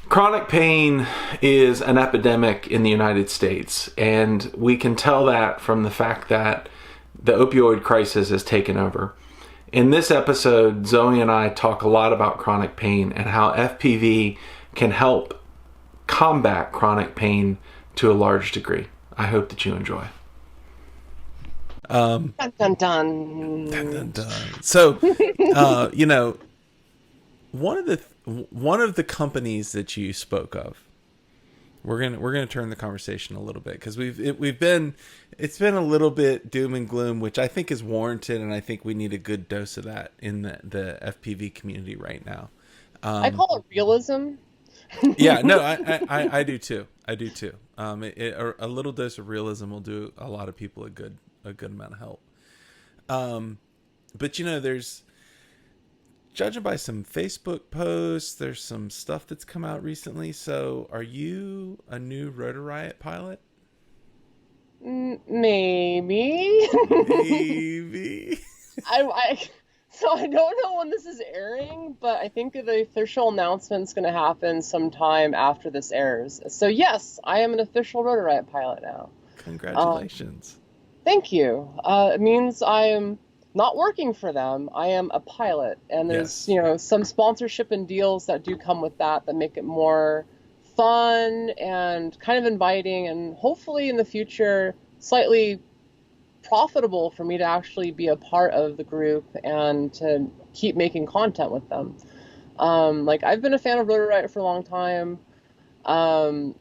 Chronic pain is an epidemic in the United States, and we can tell that from the fact that the opioid crisis has taken over. In this episode, Zoe and I talk a lot about chronic pain and how FPV can help combat chronic pain to a large degree. I hope that you enjoy. Dun, dun, dun. Dun, dun, dun. So, one of the companies that you spoke of, we're gonna turn the conversation a little bit because it's been a little bit doom and gloom, which I think is warranted, and I think we need a good dose of that in the FPV community right now. I call it realism. Yeah, no, I do too. I do too. A little dose of realism will do a lot of people a good amount of help. But there's, judging by some Facebook posts, there's some stuff that's come out recently. So are you a new Rotor Riot pilot? Maybe. Maybe. So I don't know when this is airing, but I think the official announcement's going to happen sometime after this airs. So yes, I am an official Rotor Riot pilot now. Congratulations. Thank you. It means I am not working for them. I am a pilot, and there's some sponsorship and deals that do come with that make it more fun and kind of inviting, and hopefully in the future slightly profitable for me to actually be a part of the group and to keep making content with them. I've been a fan of Rotor Riot for a long time, a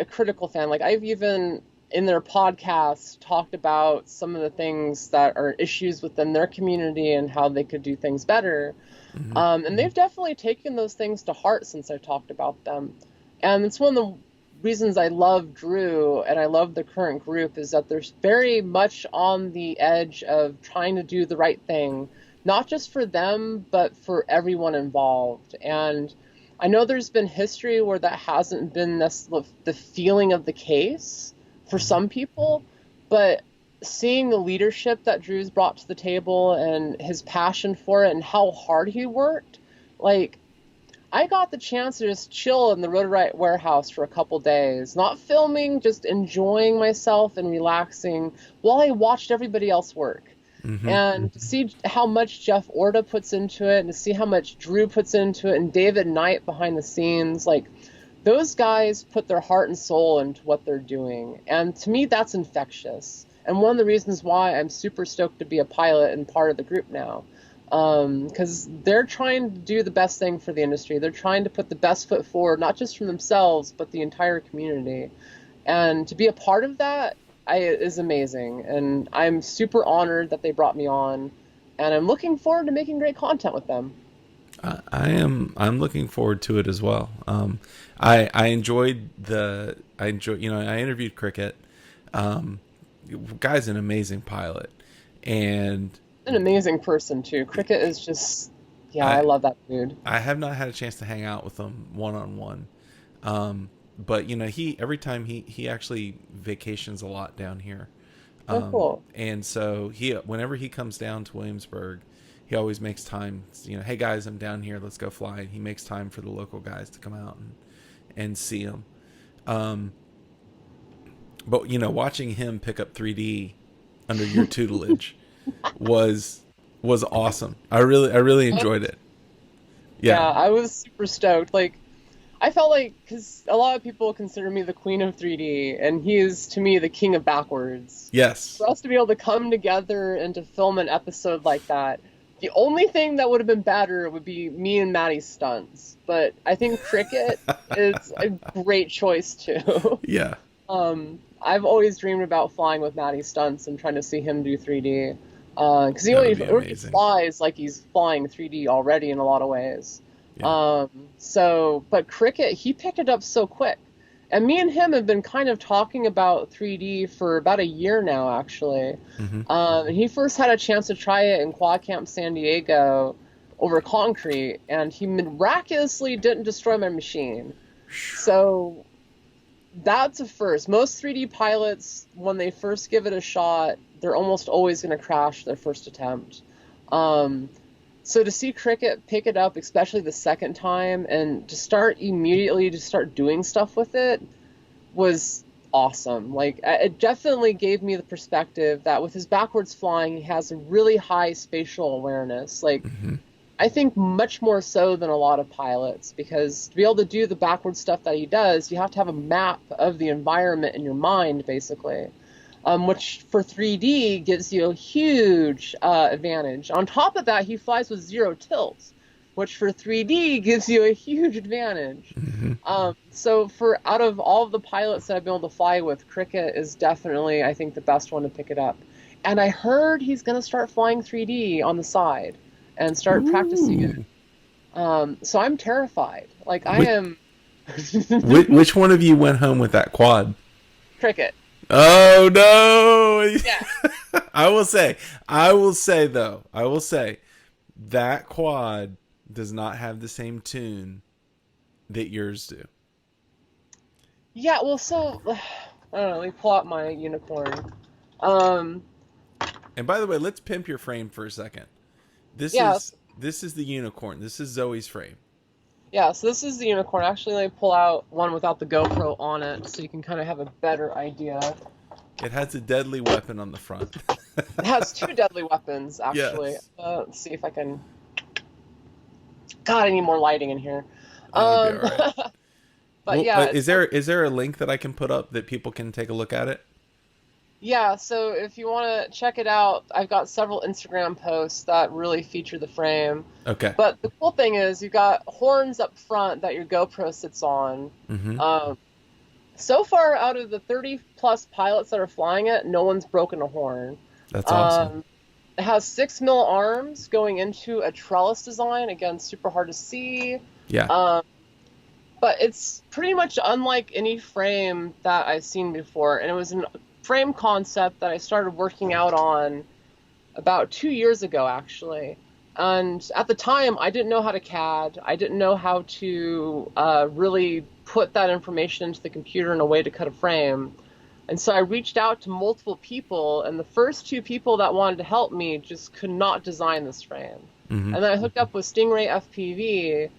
critical fan. I've even in their podcast talked about some of the things that are issues within their community and how they could do things better. Mm-hmm. And they've definitely taken those things to heart since I talked about them. And it's one of the reasons I love Drew and I love the current group is that they're very much on the edge of trying to do the right thing, not just for them, but for everyone involved. And I know there's been history where that hasn't been the feeling of the case for some people, but seeing the leadership that Drew's brought to the table and his passion for it and how hard he worked, I got the chance to just chill in the Rotor Riot warehouse for a couple days, not filming, just enjoying myself and relaxing while I watched everybody else work. Mm-hmm. And to see how much Jeff Orta puts into it and to see how much Drew puts into it and David Knight behind the scenes, those guys put their heart and soul into what they're doing. And to me, that's infectious. And one of the reasons why I'm super stoked to be a pilot and part of the group now. Because they're trying to do the best thing for the industry. They're trying to put the best foot forward, not just for themselves, but the entire community. And to be a part of that is amazing. And I'm super honored that they brought me on. And I'm looking forward to making great content with them. I'm looking forward to it as well. I interviewed Cricket. Guy's an amazing pilot and an amazing person too. Cricket is just, I love that dude. I have not had a chance to hang out with him one-on-one. But he every time he actually vacations a lot down here. Cool. And so whenever he comes down to Williamsburg, he always makes time, hey guys, I'm down here, let's go fly. And he makes time for the local guys to come out and see him. But watching him pick up 3D under your tutelage was awesome. I really enjoyed it. Yeah, I was super stoked. I felt because a lot of people consider me the queen of 3D, and he is, to me, the king of backwards. Yes. For us to be able to come together and to film an episode like that, the only thing that would have been better would be me and Maddie's stunts. But I think Cricket is a great choice, too. Yeah. I've always dreamed about flying with Maddie's stunts and trying to see him do 3D. Because he already flies like he's flying 3D already in a lot of ways. Yeah. But Cricket, he picked it up so quick. And me and him have been kind of talking about 3D for about a year now, actually. Mm-hmm. And he first had a chance to try it in Quad Camp San Diego over concrete, and he miraculously didn't destroy my machine. So that's a first. Most 3D pilots, when they first give it a shot, they're almost always going to crash their first attempt. So to see Cricket pick it up, especially the second time, and to start immediately to start doing stuff with it was awesome. Like, it definitely gave me the perspective that with his backwards flying, he has a really high spatial awareness. Like, I think much more so than a lot of pilots, because to be able to do the backward stuff that he does, you have to have a map of the environment in your mind, basically, which for 3D gives you a huge advantage. On top of that, he flies with zero tilt, which for 3D gives you a huge advantage. So for out of all of the pilots that I've been able to fly with, Cricket is definitely, I think, the best one to pick it up. And I heard he's going to start flying 3D on the side and start practicing it. So I'm terrified. Like, I am... Which one of you went home with that quad? Cricket. Oh, no! Yeah. I will say, that quad does not have the same tune that yours do. Yeah, well, so... I don't know, let me pull out my Unicorn. And by the way, let's pimp your frame for a second. This is the Unicorn. This is Zoe's frame. Yeah, so this is the Unicorn. Actually, let me pull out one without the GoPro on it so you can kind of have a better idea. It has a deadly weapon on the front. It has 2 deadly weapons, actually. Yes. Let's see if I can... God, I need more lighting in here. That would be all right. But yeah... is there a link that I can put up that people can take a look at it? Yeah, so if you want to check it out, I've got several Instagram posts that really feature the frame. Okay. But the cool thing is you've got horns up front that your GoPro sits on. So far, out of the 30-plus pilots that are flying it, no one's broken a horn. That's awesome. It has 6mm arms going into a trellis design. Again, super hard to see. Yeah. But it's pretty much unlike any frame that I've seen before. And it was an frame concept that I started working out on about 2 years ago, actually. And at the time, I didn't know how to CAD. I didn't know how to really put that information into the computer in a way to cut a frame. And so I reached out to multiple people, and the first 2 people that wanted to help me just could not design this frame. And then I hooked up with Stingray FPV,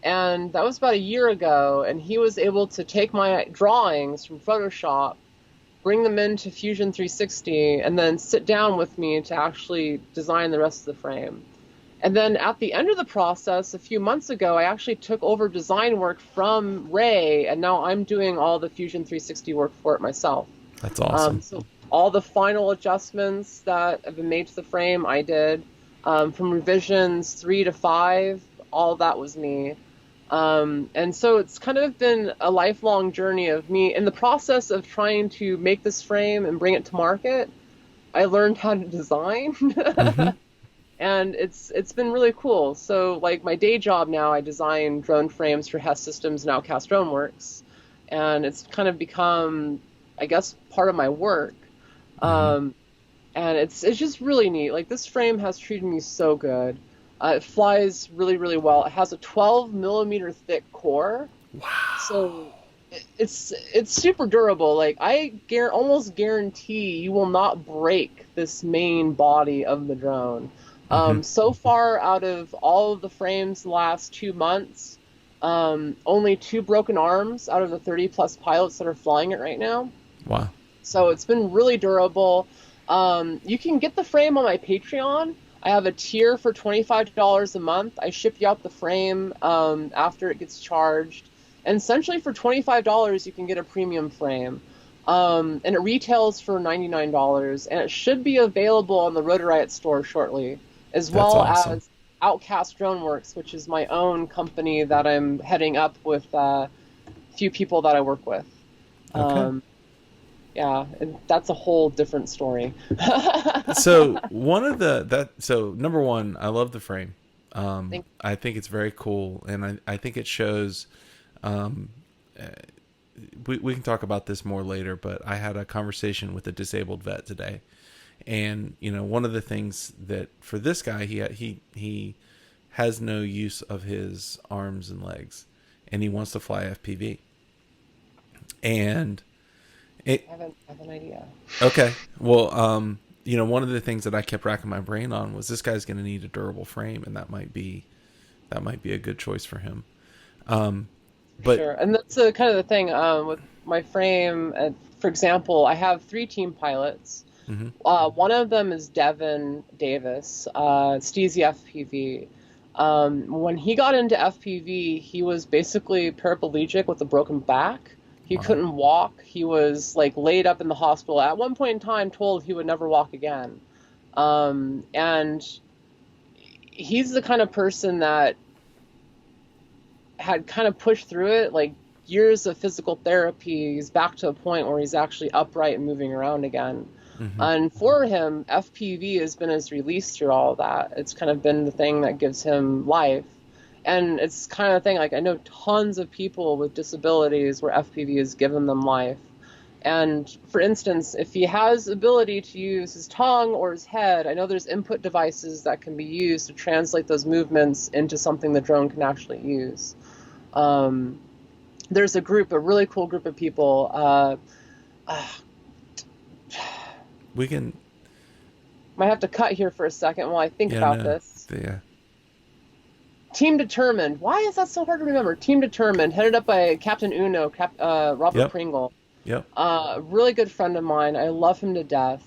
and that was about a year ago, and he was able to take my drawings from Photoshop, bring them into Fusion 360, and then sit down with me to actually design the rest of the frame. And then at the end of the process, a few months ago, I actually took over design work from Ray, and now I'm doing all the Fusion 360 work for it myself. That's awesome. So all the final adjustments that have been made to the frame, I did. From revisions 3 to 5, all that was me. And so it's kind of been a lifelong journey of me. In the process of trying to make this frame and bring it to market, I learned how to design. And it's been really cool. So, like, my day job now, I design drone frames for Hess Systems and Outcast Drone Works. And it's kind of become, I guess, part of my work. And it's just really neat. Like, this frame has treated me so good. It flies really, really well. It has a 12mm thick core. Wow. So it's super durable. Like, I almost guarantee you will not break this main body of the drone. So far, out of all of the frames the last 2 months, only 2 broken arms out of the 30-plus pilots that are flying it right now. Wow. So it's been really durable. You can get the frame on my Patreon. I have a tier for $25 a month. I ship you out the frame after it gets charged. And essentially for $25, you can get a premium frame. And it retails for $99. And it should be available on the Rotor Riot store shortly, as well awesome. as Outcast Drone Works, which is my own company that I'm heading up with a few people that I work with. Okay. Yeah, and that's a whole different story. So number one, I love the frame. I think it's very cool, and I think it shows. We can talk about this more later, but I had a conversation with a disabled vet today, and one of the things that for this guy, he has no use of his arms and legs, and he wants to fly FPV, and. I have an idea. Okay. Well, one of the things that I kept racking my brain on was this guy's going to need a durable frame, and that might be a good choice for him. But sure, and that's kind of the thing with my frame. For example, I have 3 team pilots. mm-hmm. One of them is Devin Davis, Steezy FPV. When he got into FPV, he was basically paraplegic with a broken back. He couldn't walk. He was like laid up in the hospital. At one point in time, told he would never walk again. And he's the kind of person that had kind of pushed through it, like years of physical therapy. He's back to a point where he's actually upright and moving around again. Mm-hmm. And for him, FPV has been his release through all of that. It's kind of been the thing that gives him life. And it's kind of the thing, like, I know tons of people with disabilities where FPV has given them life. And for instance, if he has ability to use his tongue or his head, I know there's input devices that can be used to translate those movements into something the drone can actually use. There's a really cool group of people. We can... Might have to cut here for a second while I think about this. Yeah. Team Determined. Why is that so hard to remember? Team Determined, headed up by Captain Uno, Robert Pringle. Yep. A really good friend of mine. I love him to death.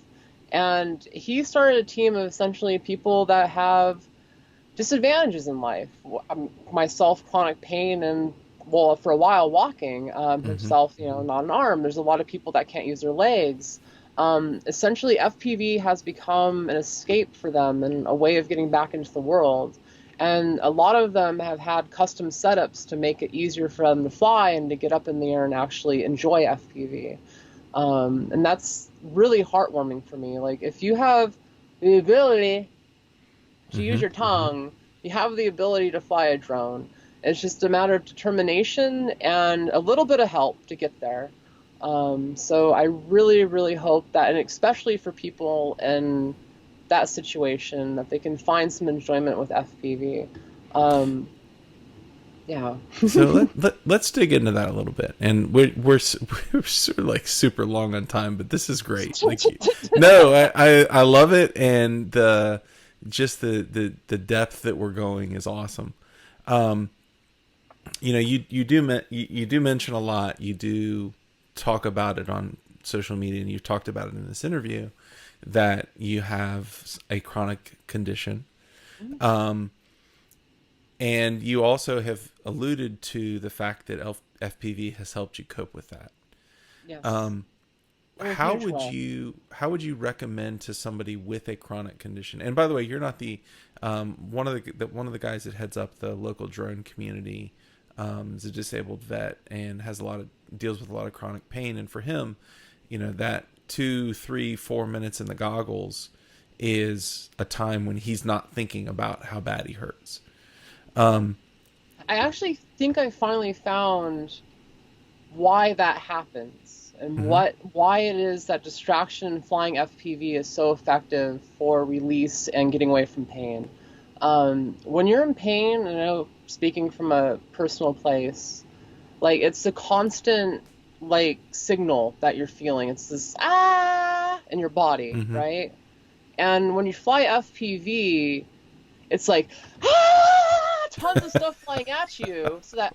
And he started a team of essentially people that have disadvantages in life. Myself, chronic pain, and, well, for a while, walking. Himself, not an arm. There's a lot of people that can't use their legs. Essentially, FPV has become an escape for them and a way of getting back into the world. And a lot of them have had custom setups to make it easier for them to fly and to get up in the air and actually enjoy FPV. And that's really heartwarming for me. Like, if you have the ability to use your tongue, you have the ability to fly a drone. It's just a matter of determination and a little bit of help to get there. So I really, really hope that, and especially for people in that situation, that they can find some enjoyment with FPV. Yeah. So let's dig into that a little bit. And we're sort of like super long on time, but this is great. Like, no, I love it, and the depth that we're going is awesome. You do mention a lot. You do talk about it on social media, and you talked about it in this interview, that you have a chronic condition. And you also have alluded to the fact that FPV has helped you cope with that. Yes. How would you recommend to somebody with a chronic condition? And by the way, you're not the one of the guys that heads up the local drone community. Is a disabled vet and deals with a lot of chronic pain. And for him, that 2, 3, 4 minutes in the goggles is a time when he's not thinking about how bad he hurts. I actually think I finally found why that happens and why it is that distraction flying FPV is so effective for release and getting away from pain. When you're in pain, I know, speaking from a personal place, like, it's a constant, like, signal that you're feeling. It's this in your body, right? And when you fly FPV, it's like tons of stuff flying at you, so that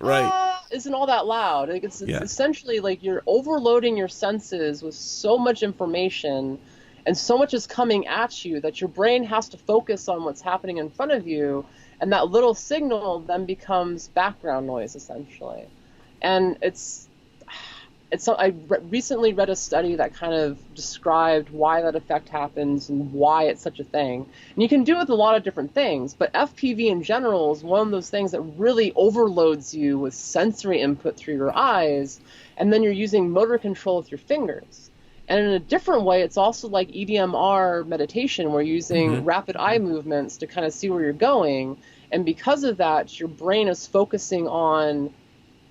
isn't all that loud. Like, it's essentially like you're overloading your senses with so much information, and so much is coming at you that your brain has to focus on what's happening in front of you, and that little signal then becomes background noise, essentially. And I recently read a study that kind of described why that effect happens and why it's such a thing. And you can do it with a lot of different things, but FPV in general is one of those things that really overloads you with sensory input through your eyes, and then you're using motor control with your fingers. And in a different way, it's also like EDMR meditation, where you're using rapid eye movements to kind of see where you're going. And because of that, your brain is focusing on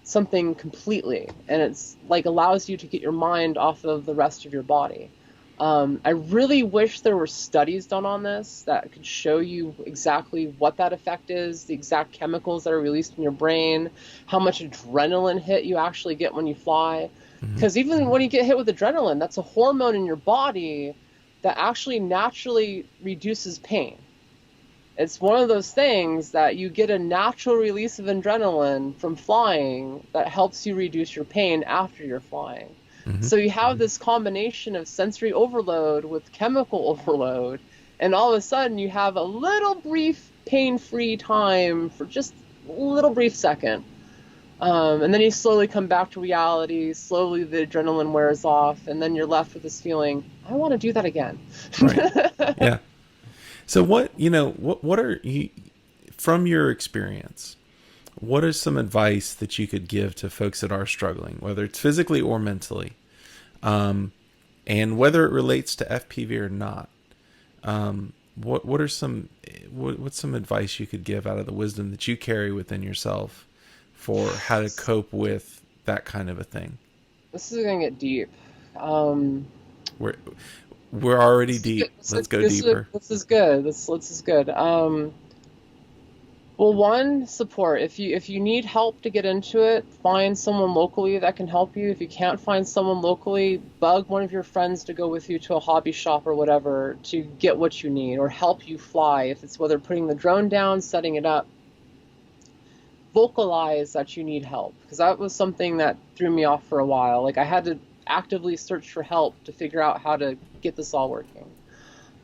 something completely, and it's like allows you to get your mind off of the rest of your body. I really wish there were studies done on this that could show you exactly what that effect is, the exact chemicals that are released in your brain, how much adrenaline hit you actually get when you fly. Because even when you get hit with adrenaline, that's a hormone in your body that actually naturally reduces pain. It's one of those things that you get a natural release of adrenaline from flying that helps you reduce your pain after you're flying. Mm-hmm. So you have this combination of sensory overload with chemical overload, and all of a sudden you have a little brief pain-free time for just a little brief second. And then you slowly come back to reality, slowly the adrenaline wears off, and then you're left with this feeling, I want to do that again. Right. Yeah. So what are you, from your experience, what is some advice that you could give to folks that are struggling, whether it's physically or mentally, and whether it relates to FPV or not? What's some advice you could give out of the wisdom that you carry within yourself for how to cope with that kind of a thing? This is going to get deep. We're already deep. Let's go deeper. This is good. This is good. Well, one, support. If you need help to get into it, find someone locally that can help you. If you can't find someone locally, bug one of your friends to go with you to a hobby shop or whatever to get what you need or help you fly. If it's whether putting the drone down, setting it up, vocalize that you need help, because that was something that threw me off for a while. Like, I had to actively search for help to figure out how to get this all working.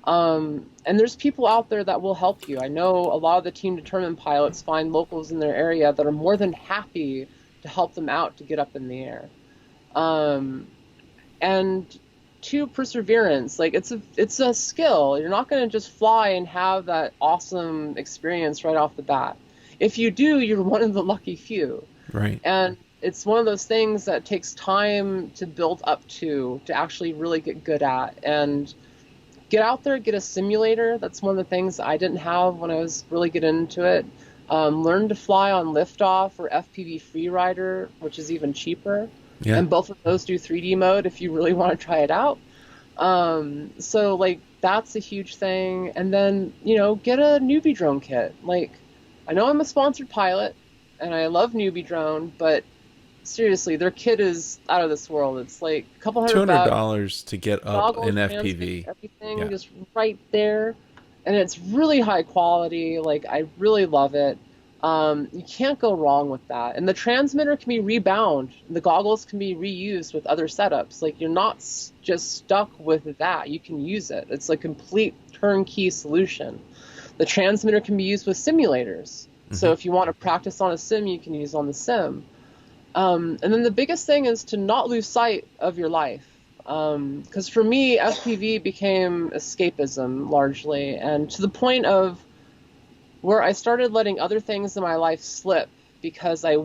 And there's people out there that will help you. I know a lot of the team determined pilots find locals in their area that are more than happy to help them out to get up in the air. And two, perseverance. Like, it's a skill. You're not going to just fly and have that awesome experience right off the bat. If you do, you're one of the lucky few. Right. And it's one of those things that takes time to build up to actually really get good at. And get out there, get a simulator. That's one of the things I didn't have when I was really getting into it. Learn to fly on Liftoff or FPV Freerider, which is even cheaper. Yeah. And both of those do 3D mode if you really want to try it out. So, like, that's a huge thing. And then, get a newbie drone kit. Like, I know I'm a sponsored pilot, and I love newbie drone, but seriously, their kit is out of this world. It's like a couple $200 to get up goggles, in FPV. Everything just right there, and it's really high quality. Like, I really love it. You can't go wrong with that. And the transmitter can be rebound. The goggles can be reused with other setups. Like, you're not just stuck with that. You can use it. It's a complete turnkey solution. The transmitter can be used with simulators. Mm-hmm. So if you want to practice on a sim, you can use on the sim. And then the biggest thing is to not lose sight of your life. Because for me, FPV became escapism largely, and to the point of where I started letting other things in my life slip because I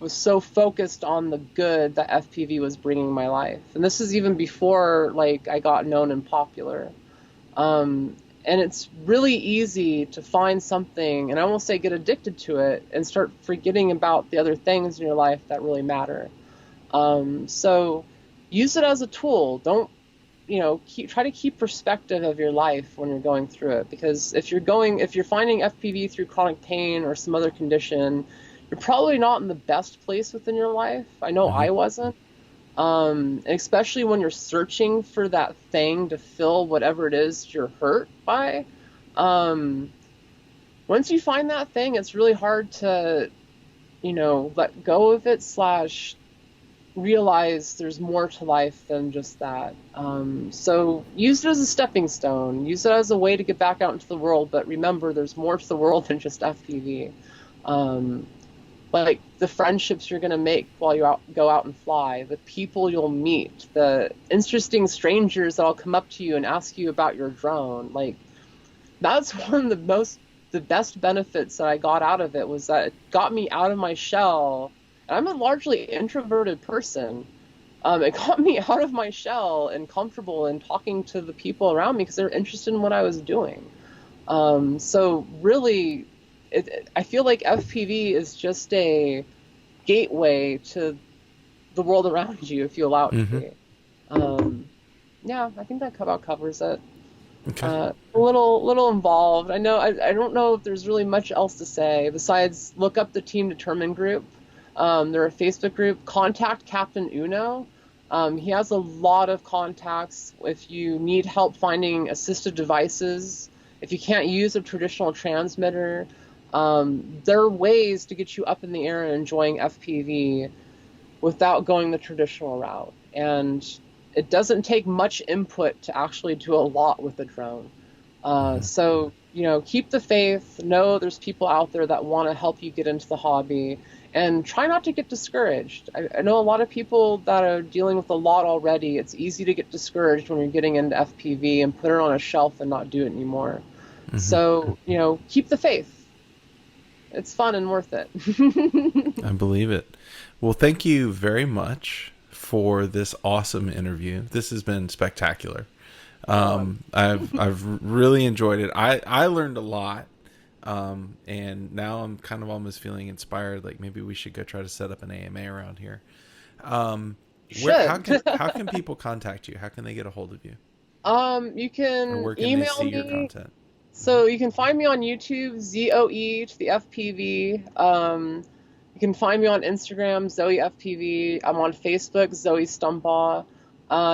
was so focused on the good that FPV was bringing in my life. And this is even before, like, I got known and popular. And it's really easy to find something, and I won't say get addicted to it, and start forgetting about the other things in your life that really matter. So use it as a tool. Don't, try to keep perspective of your life when you're going through it. Because if you're finding FPV through chronic pain or some other condition, you're probably not in the best place within your life. I know I wasn't. Especially when you're searching for that thing to fill whatever it is you're hurt by. Once you find that thing, it's really hard to, let go of it / realize there's more to life than just that. So use it as a stepping stone. Use it as a way to get back out into the world. But remember, there's more to the world than just FPV. Like the friendships you're going to make while you go out and fly, the people you'll meet, the interesting strangers that'll come up to you and ask you about your drone. Like, that's one of the best benefits that I got out of it, was that it got me out of my shell. And I'm a largely introverted person. It got me out of my shell and comfortable in talking to the people around me because they're interested in what I was doing. So really, I feel like FPV is just a gateway to the world around you if you allow it to be. Yeah, I think that about covers it. Okay. A little involved. I know. I don't know if there's really much else to say besides look up the Team Determined group. They're a Facebook group. Contact Captain Uno. He has a lot of contacts. If you need help finding assistive devices, if you can't use a traditional transmitter, there are ways to get you up in the air and enjoying FPV without going the traditional route. And it doesn't take much input to actually do a lot with a drone. So, keep the faith. Know there's people out there that want to help you get into the hobby. And try not to get discouraged. I know a lot of people that are dealing with a lot already. It's easy to get discouraged when you're getting into FPV and put it on a shelf and not do it anymore. Mm-hmm. So, keep the faith. It's fun and worth it. I believe it. Well, thank you very much for this awesome interview. This has been spectacular. I've really enjoyed it. I learned a lot. And now I'm kind of almost feeling inspired. Like maybe we should go try to set up an AMA around here. How can people contact you? How can they get a hold of you? You can email me. Your content? So you can find me on YouTube, Zoe to the FPV. You can find me on Instagram, Zoe FPV. I'm on Facebook, Zoe Stumbaugh.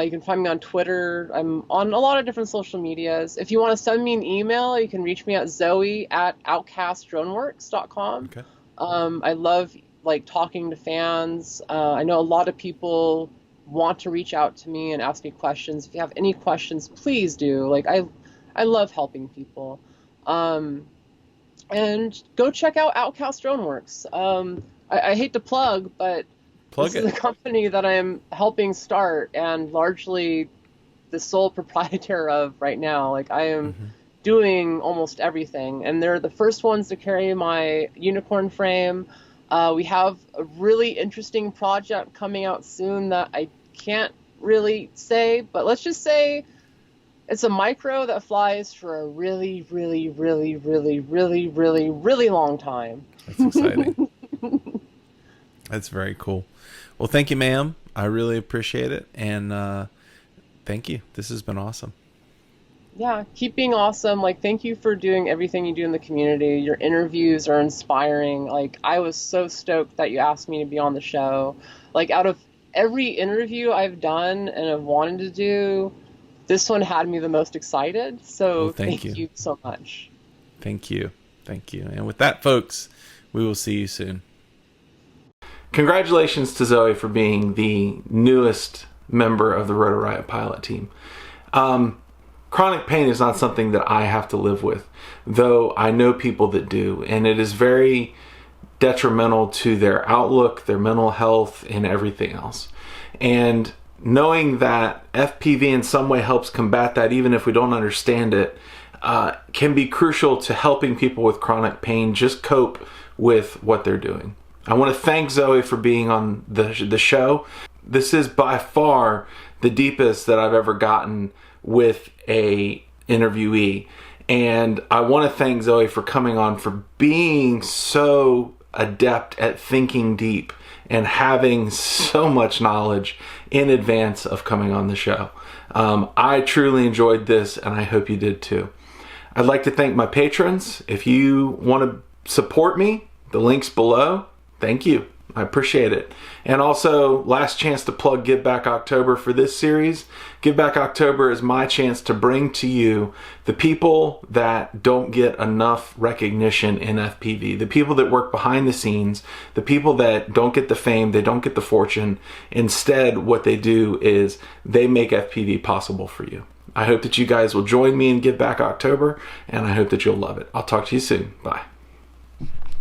You can find me on Twitter. I'm on a lot of different social medias. If you want to send me an email, you can reach me at zoe@outcastdroneworks.com. Okay. I love talking to fans. I know a lot of people want to reach out to me and ask me questions. If you have any questions, please do. I love helping people. And go check out Outcast Droneworks. I hate to plug, but this is a company that I'm helping start and largely the sole proprietor of right now. I am doing almost everything. And they're the first ones to carry my Unicorn frame. We have a really interesting project coming out soon that I can't really say, but let's just say it's a micro that flies for a really, really, really, really, really, really, really long time. That's exciting. That's very cool. Well, thank you, ma'am. I really appreciate it. And thank you. This has been awesome. Yeah, keep being awesome. Thank you for doing everything you do in the community. Your interviews are inspiring. I was so stoked that you asked me to be on the show. Out of every interview I've done and have wanted to do, this one had me the most excited. So thank you so much. Thank you. Thank you. And with that, folks, we will see you soon. Congratulations to Zoe for being the newest member of the Rotor Riot pilot team. Chronic pain is not something that I have to live with, though I know people that do, and it is very detrimental to their outlook, their mental health, and everything else. And knowing that FPV in some way helps combat that, even if we don't understand it, can be crucial to helping people with chronic pain just cope with what they're doing. I want to thank Zoe for being on the show. This is by far the deepest that I've ever gotten with a interviewee. And I want to thank Zoe for coming on, for being so adept at thinking deep and having so much knowledge in advance of coming on the show. I truly enjoyed this, and I hope you did too. I'd like to thank my patrons. If you want to support me, the link's below. Thank you. I appreciate it. And also, last chance to plug Give Back October for this series. Give Back October is my chance to bring to you the people that don't get enough recognition in FPV, the people that work behind the scenes, the people that don't get the fame, they don't get the fortune. Instead, what they do is they make FPV possible for you. I hope that you guys will join me in Give Back October, and I hope that you'll love it. I'll talk to you soon. Bye.